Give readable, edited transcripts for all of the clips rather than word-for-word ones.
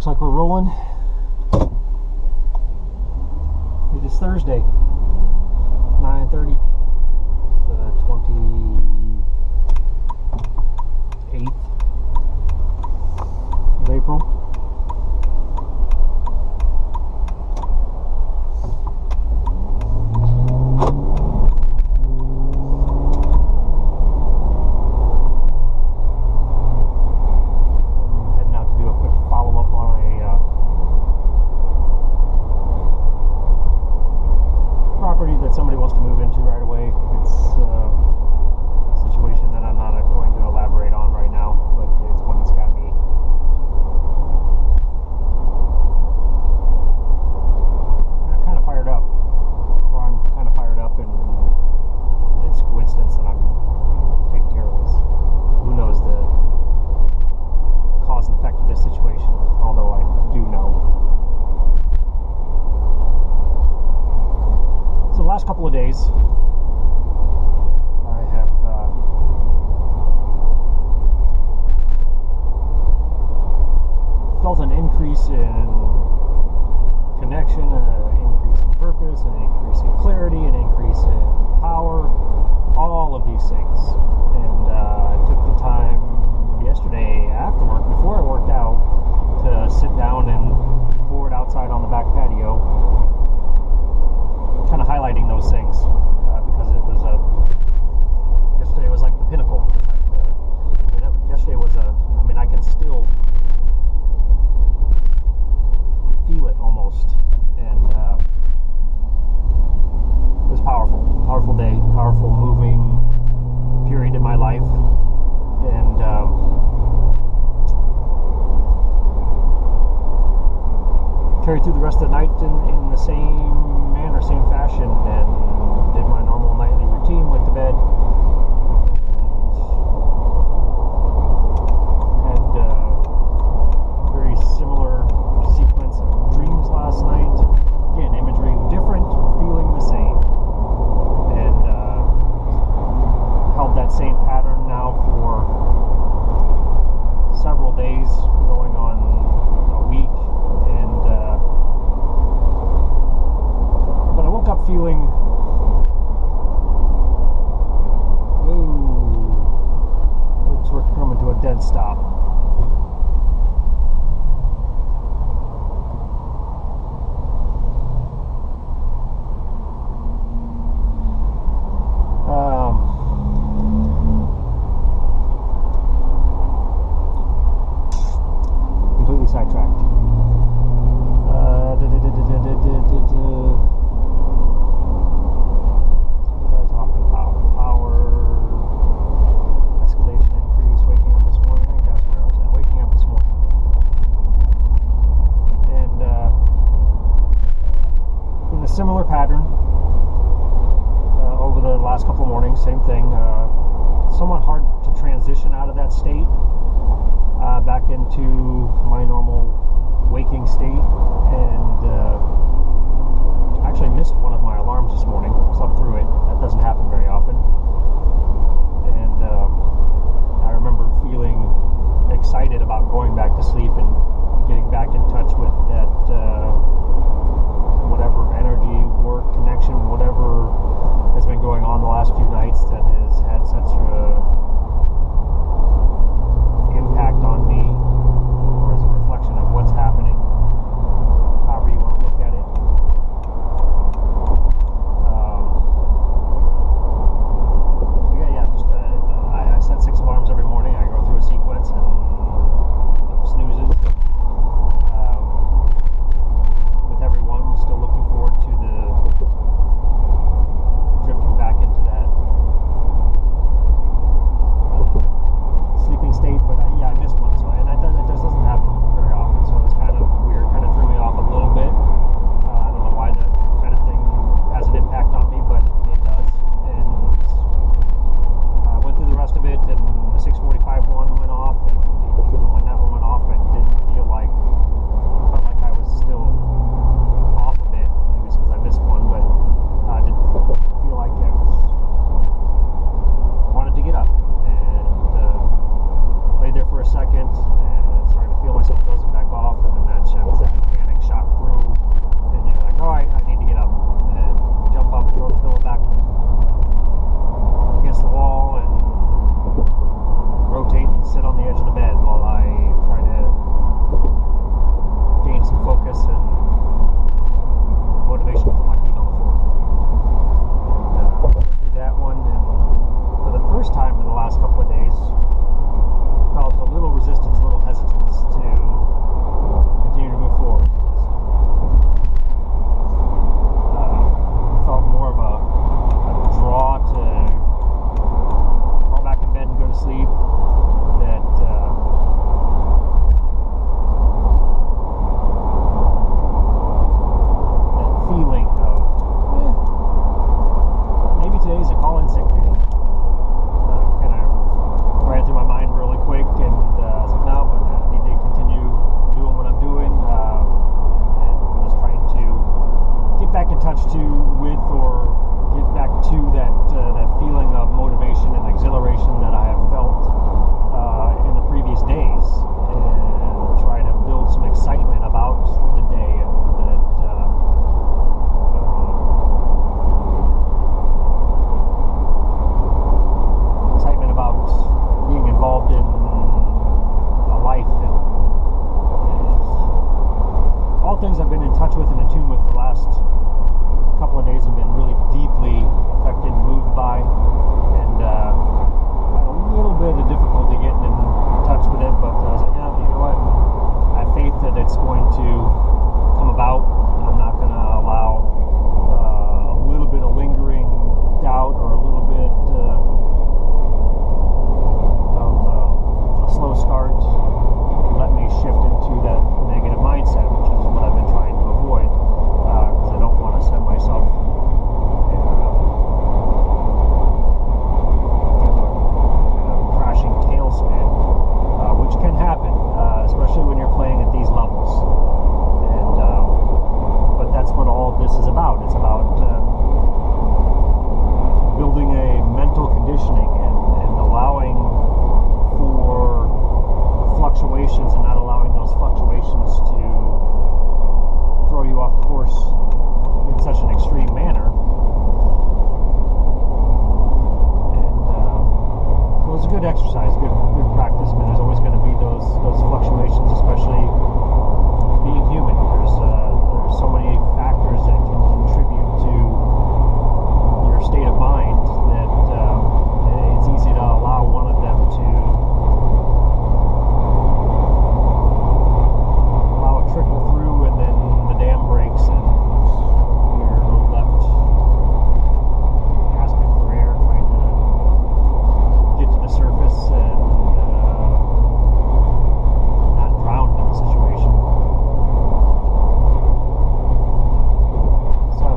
Looks like we're rolling. It is Thursday, 9:30, the 28th of April. That somebody wants to move into right away. It's a situation that I'm not going to elaborate on right now, but it's one that's got me kind of fired up, or I'm kind of fired up, and it's a coincidence that I'm taking care of this. Who knows the cause and effect of this situation, although I do know. The last couple of days, I have felt an increase in connection, an increase in purpose, an increase in clarity, an increase in power, all of these things. And I took the time yesterday after work, before I worked out, to sit down and pour it outside on the back patio, kind of highlighting those things, because it was yesterday was like the pinnacle. Yesterday was I can still feel it almost, and it was powerful day, powerful moving period in my life, and carried through the rest of the night in the same manner, same fashion, and did my normal nightly routine, went to bed, and had a very similar sequence of dreams last night. Again, imagery different, feeling the same, and held that same pattern now for several days, going on a week, and but I woke up feeling, looks like we're coming to a dead stop. Completely sidetracked. Similar pattern over the last couple of mornings, same thing. Somewhat hard to transition out of that state back into my normal waking state, and actually missed one of my alarms this morning, slept through it. That doesn't happen very often, and I remember feeling excited about going back to sleep and getting back in touch with that whatever energy, work, connection, whatever has been going on the last few nights that has had such a impact on me, or as a reflection of what's happening, however you want to look at it. good exercise, good practice. I mean, there's always going to be those fluctuations, especially being human. There's so many factors that can contribute to your state of mind that it's easy to allow one of them to allow it trickle through, and then the dam breaks and you're left gasping for air, trying to get to the surface and not drowned in the situation. So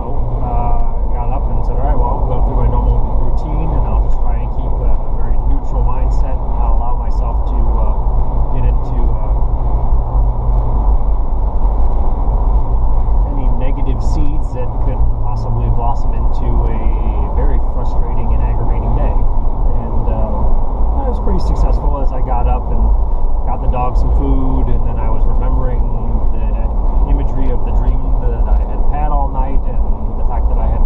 I got up and said, all right, well, I'll go through my normal routine and I'll just try and keep a very neutral mindset. I'll allow myself to get into any negative seeds that could possibly blossom into a very frustrating and aggravating day. And I was pretty successful as I got up and got the dog some food, and then I was remembering the imagery of the dream that I had had all night, and the fact that I had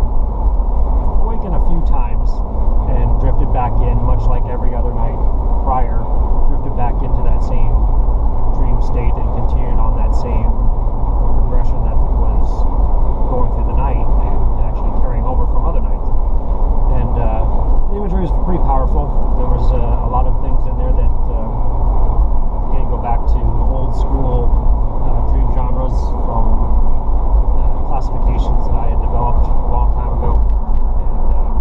awakened a few times and drifted back in, much like every other night prior, drifted back into that same dream state and continued on that same progression that was going through the night and actually carrying over from other nights. And the imagery was pretty powerful. There was a lot of things in there that again go back to old school dream genres from classifications that I had developed a long time ago. And,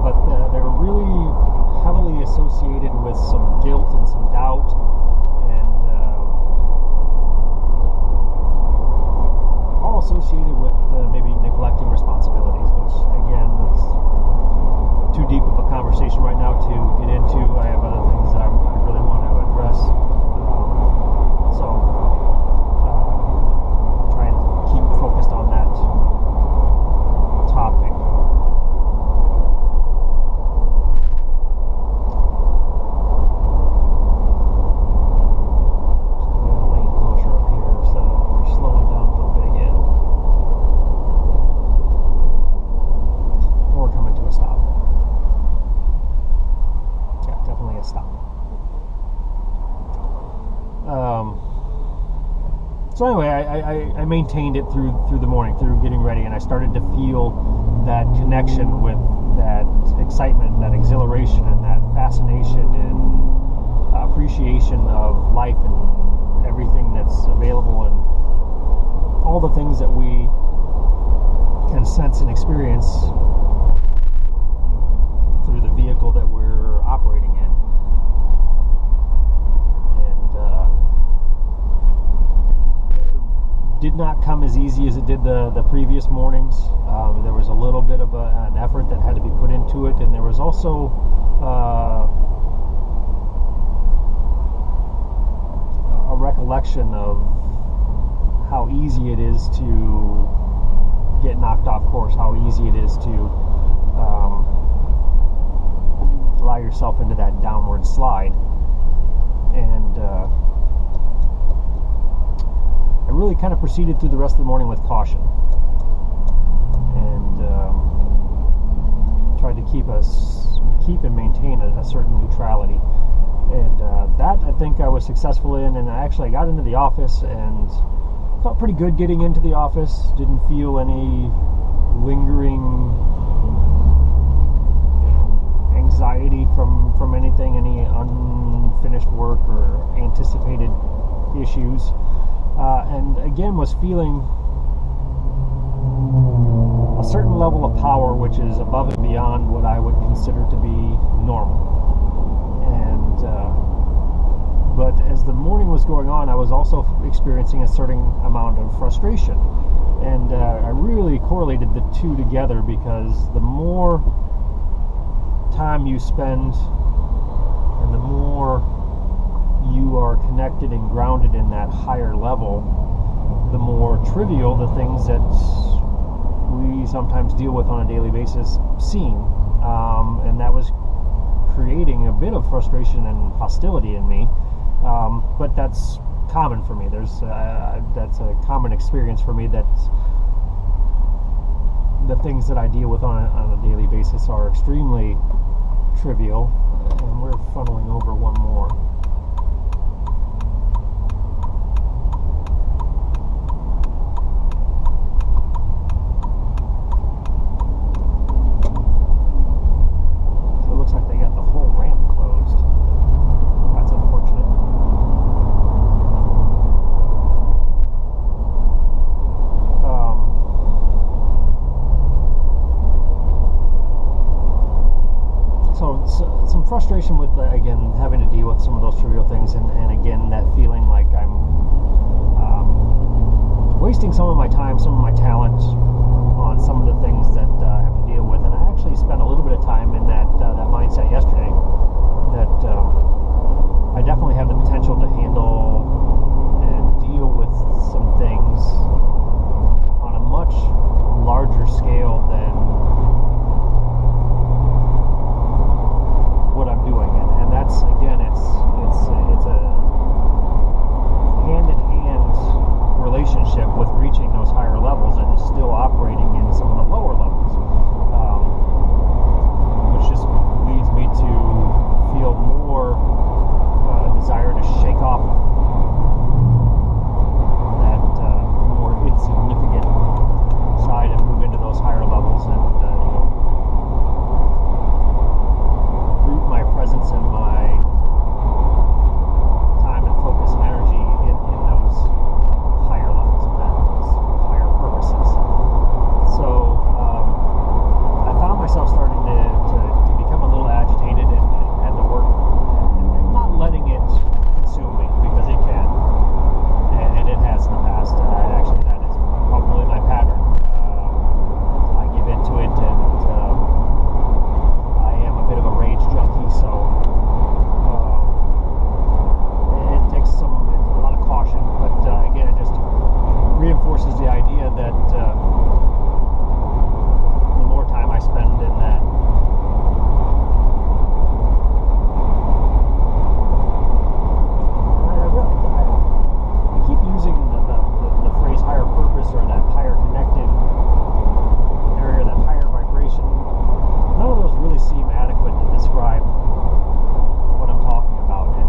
but they were really heavily associated with some guilt and some doubt, and all associated with maybe neglecting responsibilities, which again, that's too deep of a conversation right now to get into. I have other things that I really want to address. So try and keep focused on that topic. So anyway, I maintained it through the morning, through getting ready, and I started to feel that connection with that excitement, that exhilaration, and that fascination and appreciation of life and everything that's available and all the things that we can sense and experience through the vehicle that we're operating in. Did not come as easy as it did the previous mornings. There was a little bit of an effort that had to be put into it, and there was also a recollection of how easy it is to get knocked off course, how easy it is to allow yourself into that downward slide. And I really kind of proceeded through the rest of the morning with caution, and tried to keep and maintain a certain neutrality. And that I think I was successful in. And I got into the office and felt pretty good getting into the office. Didn't feel any lingering anxiety from anything, any unfinished work or anticipated issues. And again, was feeling a certain level of power, which is above and beyond what I would consider to be normal. And but as the morning was going on, I was also experiencing a certain amount of frustration. And I really correlated the two together, because the more time you spend and the more you are connected and grounded in that higher level, the more trivial the things that we sometimes deal with on a daily basis seem. And that was creating a bit of frustration and hostility in me. But that's common for me. That's a common experience for me, that the things that I deal with on a daily basis are extremely trivial, and we're funneling over one more. So it looks like they got the whole ramp closed. That's unfortunate. So some frustration with, again, having to deal with some of those trivial things, and again, that feeling like I'm wasting some of my time, some of my talent on some of the things that I have to deal with. And I actually spent a little bit of time in that mindset yesterday, that I definitely have the potential to handle and deal with some things on a much larger scale than what I'm doing, and that's, again, it's a hand-in-hand relationship with reaching those higher levels and still operating in some of the lower levels, which just leads me to feel more desire to shake off that more insignificant side and move into those higher levels, and root my presence and my time and focus and energy in those higher levels and those higher purposes. So I found myself starting to become a little agitated and had to work and not letting it consume me, because it can, and it has in the past. Actually, that is probably my pattern. I give into it, and a bit of a rage junkie, so it takes a lot of caution, but again, it just reinforces the idea that the more time I spend in that I keep using the phrase higher purpose, or that higher connected area, that higher vibration. None of those really seem adequate to describe what I'm talking about, and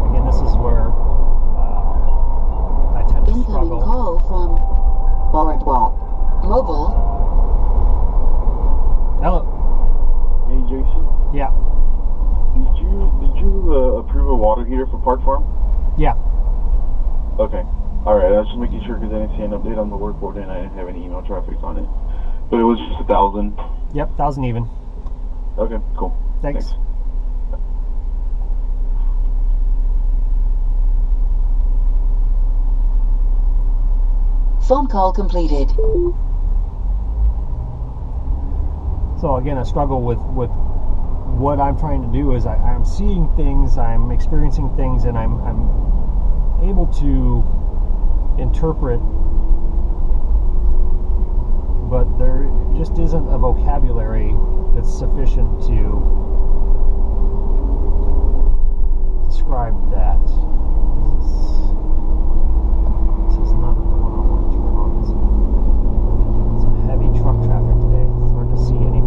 again, this is where I tend to struggle. Incoming call from Boardwalk Mobile. Hello. Hey Jason, Yeah. did you approve a water heater for Park Farm? Yeah. Okay. All right. I was just making sure because I didn't see an update on the work order and I didn't have any email traffic on it. But it was just 1,000. Yep. 1,000 even. Okay. Cool. Thanks. Phone call completed. So again, I struggle with what I'm trying to do is I'm seeing things, I'm experiencing things, and I'm able to interpret, but there just isn't a vocabulary that's sufficient to describe that. This is not the one I want to turn on. Some heavy truck traffic today. It's hard to see anything.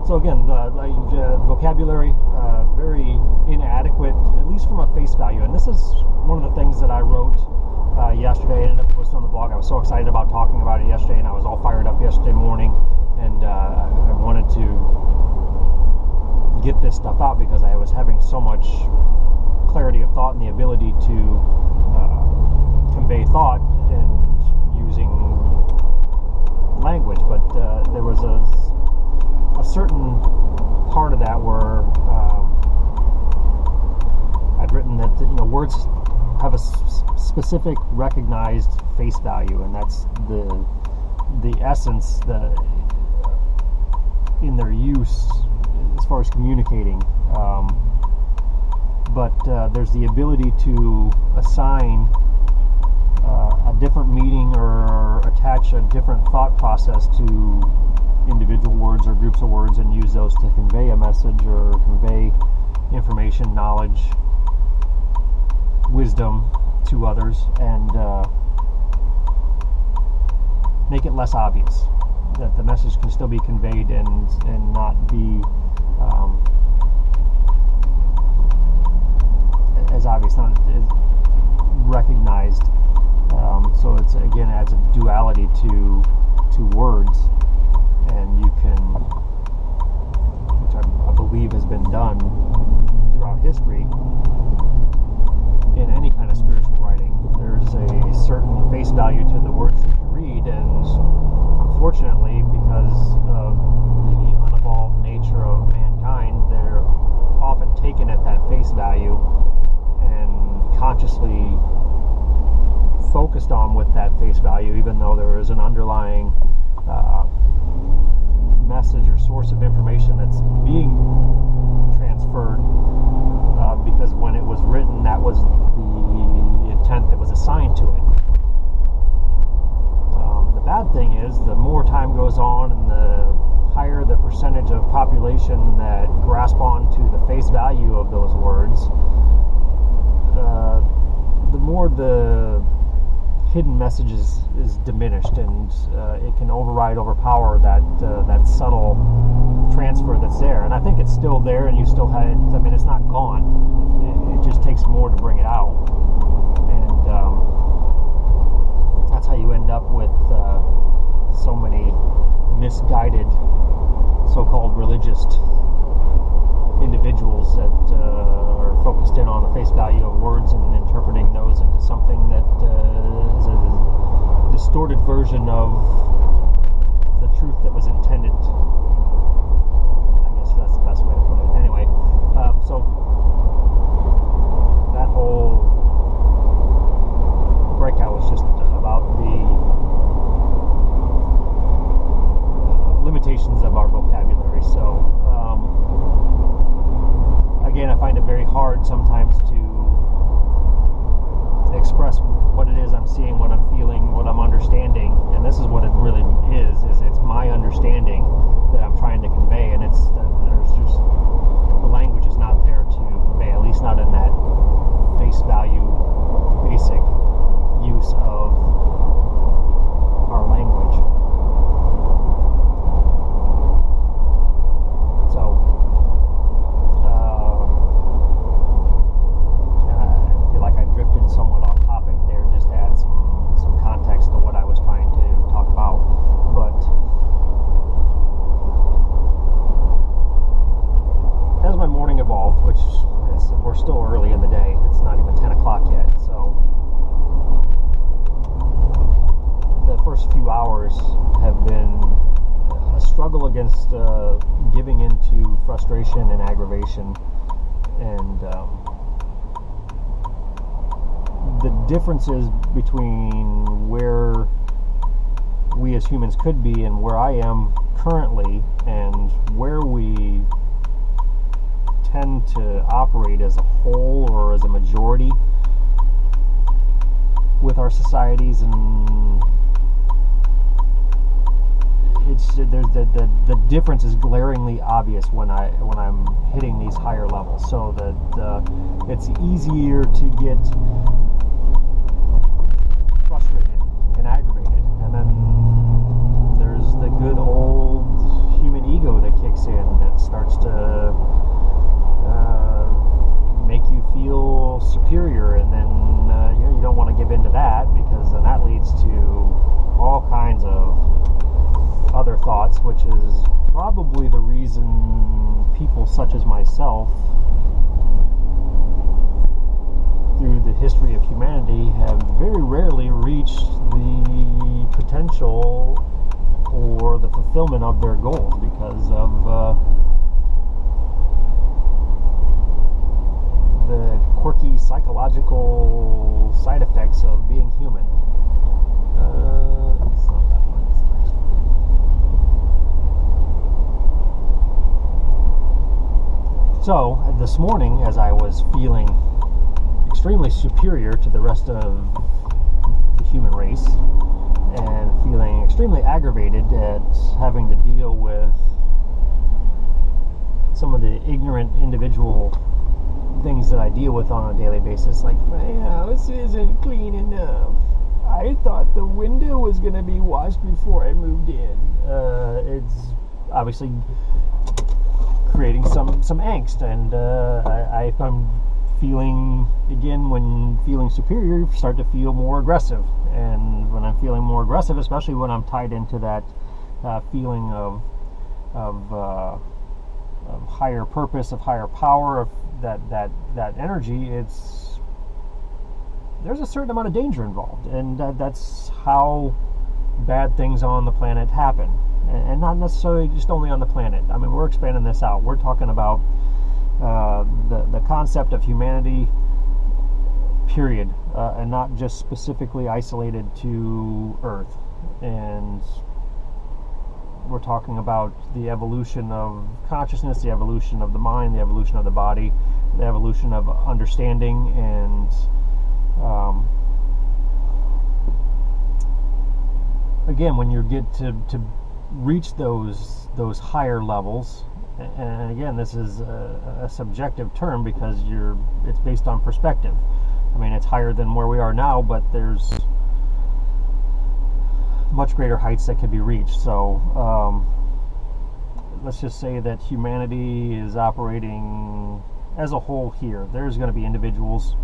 So again, vocabulary very inadequate, at least from a face value. And this is one of the things that I wrote yesterday. I ended up posting on the blog. I was so excited about talking about it yesterday, and I was all fired up yesterday morning. And I wanted to get this stuff out because I was having so much clarity of thought and the ability to convey thought and using language. But there was a certain part of that where I'd written that words have a specific recognized face value, and that's the essence in their use as far as communicating. But there's the ability to assign a different meaning or attach a different thought process to individual words or groups of words and use those to convey a message or convey information, knowledge, wisdom to others. And make it less obvious, that the message can still be conveyed and not be as obvious, not as recognized. So it's, again, adds a duality to words, and you can, which I believe has been done throughout history in any kind of spiritual writing. There's a certain face value to the words that you read, and unfortunately, because of the unevolved nature of mankind, they're often taken at that face value and consciously focused on with that face value, even though there is an underlying message or source of information that's being transferred, because when it was written, that was the intent that was assigned to it. The bad thing is, the more time goes on and the higher the percentage of population that grasp onto the face value of those words, the more the hidden message is diminished, and it can overpower that subtle transfer that's there. And I think it's still there, and you still have it. I mean, it's not gone. It just takes more to bring it out, and that's how you end up with so many misguided so-called religious individuals that are focused in on the face value of words and interpreting those into something that is a distorted version of the truth that was intended. I guess that's the best way to put it. Anyway, so that whole breakout was just about the limitations of our vocabulary. So again, I find it very hard sometimes to express what it is I'm seeing, what I'm feeling, what I'm understanding, and this is what it really is it's my understanding that I'm trying to convey, and it's there's just, the language is not there to convey, at least not in that face value basic use of our language. So I feel like I drifted somewhat off topic there, just to add some context to what I was trying to talk about. But as my morning evolved, which we're still early in the day, it's not even 10 o'clock yet, so the first few hours have been a struggle against giving into frustration and aggravation, and the differences between where we as humans could be and where I am currently, and where we tend to operate as a whole or as a majority with our societies, and the difference is glaringly obvious when I'm hitting these higher levels. So that it's easier to get frustrated and aggravated, and then there's the good old human ego that kicks in, that starts to make you feel superior, and then you don't want to give in to that, because then that leads to all kinds of other thoughts, which is probably the reason people such as myself, through the history of humanity, have very rarely reached the potential or the fulfillment of their goals, because of the quirky psychological side effects of being human. It's not that one, it's the next one. So, this morning, as I was feeling extremely superior to the rest of the human race, and feeling extremely aggravated at having to deal with some of the ignorant individual things that I deal with on a daily basis, like, my house isn't clean enough, I thought the window was going to be washed before I moved in. It's obviously creating some angst, and if I'm feeling, again, when feeling superior, you start to feel more aggressive, and when I'm feeling more aggressive, especially when I'm tied into that feeling of higher purpose, of higher power, of that energy, there's a certain amount of danger involved, and that's how bad things on the planet happen, and not necessarily just only on the planet. I mean, we're expanding this out. We're talking about the concept of humanity, period, and not just specifically isolated to Earth. And we're talking about the evolution of consciousness, the evolution of the mind, the evolution of the body, the evolution of understanding, and again, when you get to reach those higher levels, and again, this is a subjective term because it's based on perspective. I mean, it's higher than where we are now, but there's much greater heights that can be reached. So let's just say that humanity is operating as a whole here. There's going to be individuals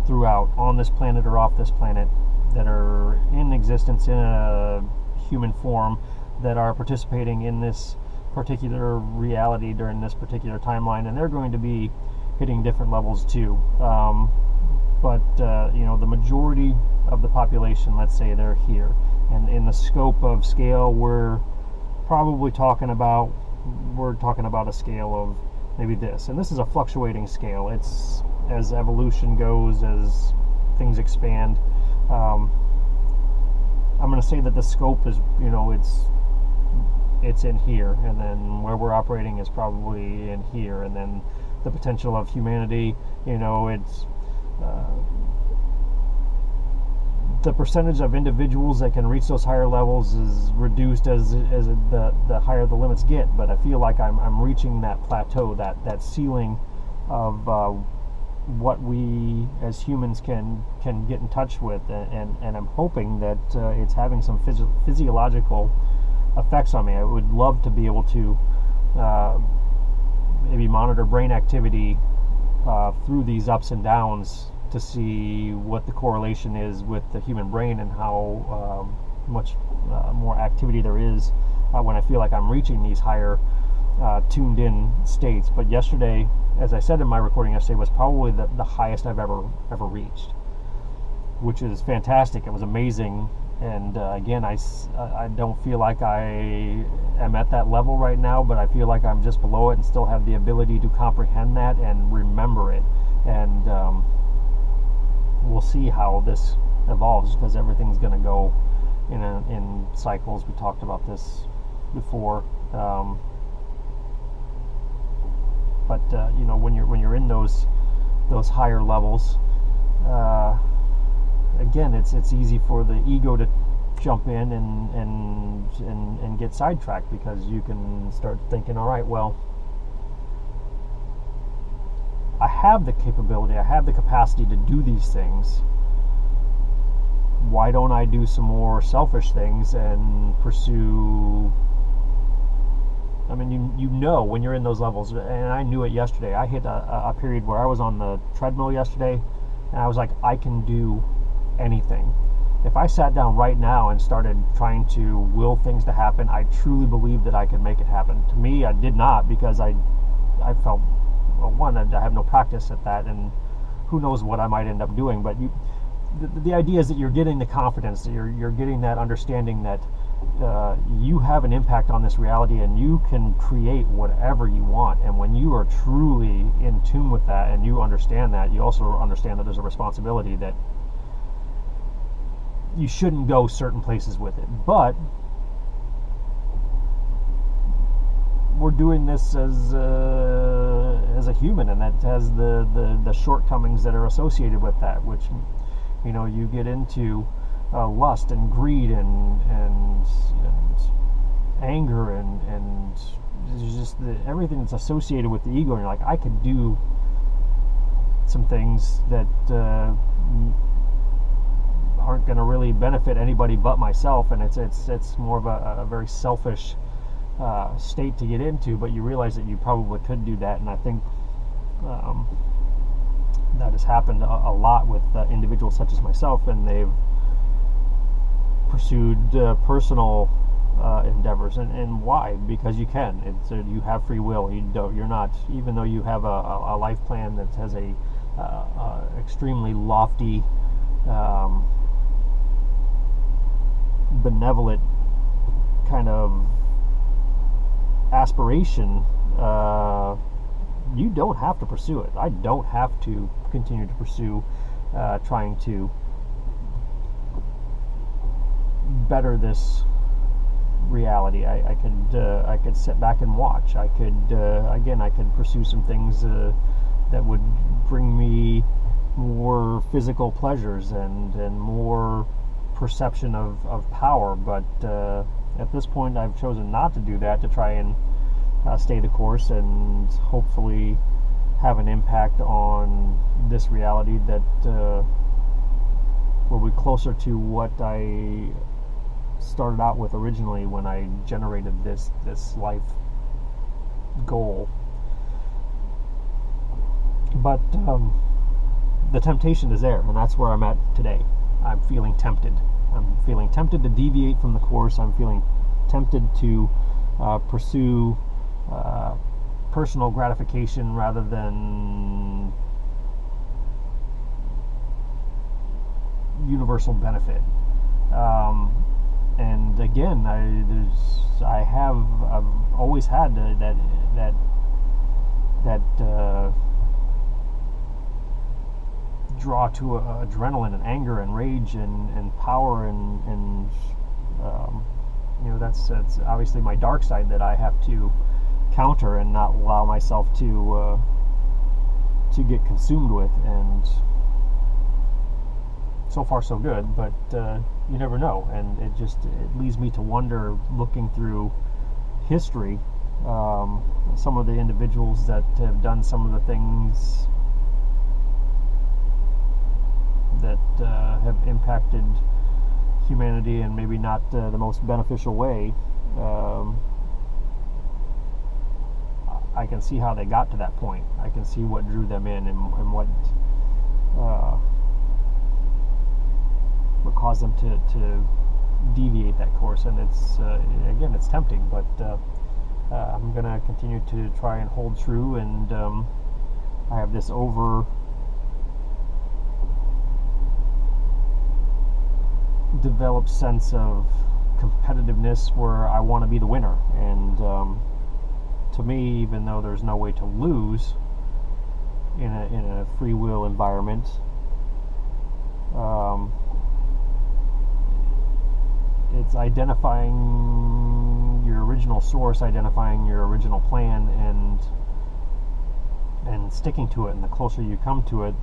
throughout, on this planet or off this planet, that are in existence in a human form, that are participating in this particular reality during this particular timeline, and they're going to be hitting different levels too. But the majority of the population, let's say, they're here, and in the scope of scale, we're talking about a scale of maybe this, and this is a fluctuating scale. It's as evolution goes, as things expand. I'm going to say that the scope is, it's in here, and then where we're operating is probably in here, and then the potential of humanity, it's the percentage of individuals that can reach those higher levels is reduced as the higher the limits get. But I feel like I'm reaching that plateau, that ceiling of what we as humans can get in touch with, and I'm hoping that it's having some physiological effects on me. I would love to be able to maybe monitor brain activity through these ups and downs to see what the correlation is with the human brain, and how much more activity there is when I feel like I'm reaching these higher tuned in states. But yesterday, as I said in my recording yesterday, was probably the highest I've ever reached, which is fantastic. It was amazing. And again, I don't feel like I am at that level right now, but I feel like I'm just below it and still have the ability to comprehend that and remember it. And we'll see how this evolves, because everything's going to go in cycles. We talked about this before. But when you're in those higher levels, again, it's easy for the ego to jump in and get sidetracked, because you can start thinking, all right, well, I have the capability, I have the capacity to do these things. Why don't I do some more selfish things and pursue? I mean, when you're in those levels, and I knew it yesterday. I hit a period where I was on the treadmill yesterday, and I was like, I can do anything. If I sat down right now and started trying to will things to happen, I truly believe that I could make it happen. To me, I did not, because I felt, well, one, I have no practice at that, and who knows what I might end up doing. But the idea is that you're getting the confidence, that you're getting that understanding that you have an impact on this reality, and you can create whatever you want. And when you are truly in tune with that, and you understand that, you also understand that there's a responsibility that you shouldn't go certain places with it. But we're doing this as a human, and that has the shortcomings that are associated with that, which you get into lust and greed and anger and just everything that's associated with the ego. And you're like, I could do some things that aren't not going to really benefit anybody but myself, and it's more of a very selfish state to get into. But you realize that you probably could do that, and I think that has happened a lot with individuals such as myself, and they've pursued personal endeavors. And why? Because you can. You have free will. You're not, even though you have a life plan that has a extremely lofty, benevolent kind of aspiration, you don't have to pursue it. I don't have to continue to pursue trying to better this reality. I could sit back and watch. I could pursue some things that would bring me more physical pleasures and more perception of power. But at this point, I've chosen not to do that, to try and stay the course and hopefully have an impact on this reality that will be closer to what I started out with originally when I generated this life goal. But the temptation is there, and that's where I'm at today. I'm feeling tempted. I'm feeling tempted to deviate from the course. I'm feeling tempted to pursue personal gratification rather than universal benefit. And again, I've always had that draw to adrenaline and anger and rage and power and that's obviously my dark side that I have to counter and not allow myself to get consumed with. And so far so good, but you never know, and it leads me to wonder, looking through history, some of the individuals that have done some of the things that have impacted humanity and maybe not the most beneficial way. I can see how they got to that point. I can see what drew them in and what caused them to deviate that course. And it's again, it's tempting, but I'm gonna continue to try and hold true. And I have this developed sense of competitiveness where I want to be the winner. And to me, even though there's no way to lose in a free will environment, it's identifying your original source, identifying your original plan, and sticking to it. And the closer you come to it,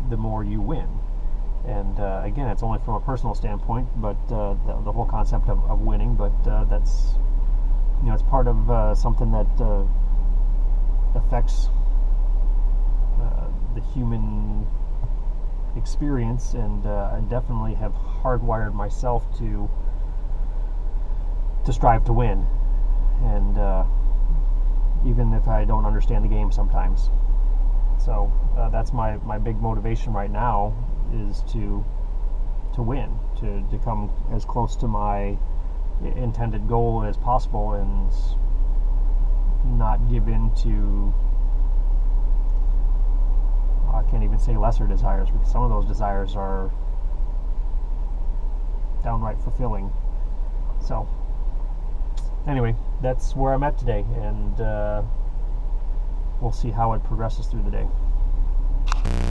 the more you win. And again, it's only from a personal standpoint, but the whole concept of winning. But that's, it's part of something that affects the human experience, and I definitely have hardwired myself to strive to win, and even if I don't understand the game sometimes. So that's my big motivation right now, is to win, to come as close to my intended goal as possible, and not give in to, I can't even say lesser desires, because some of those desires are downright fulfilling. So anyway, that's where I'm at today, and we'll see how it progresses through the day.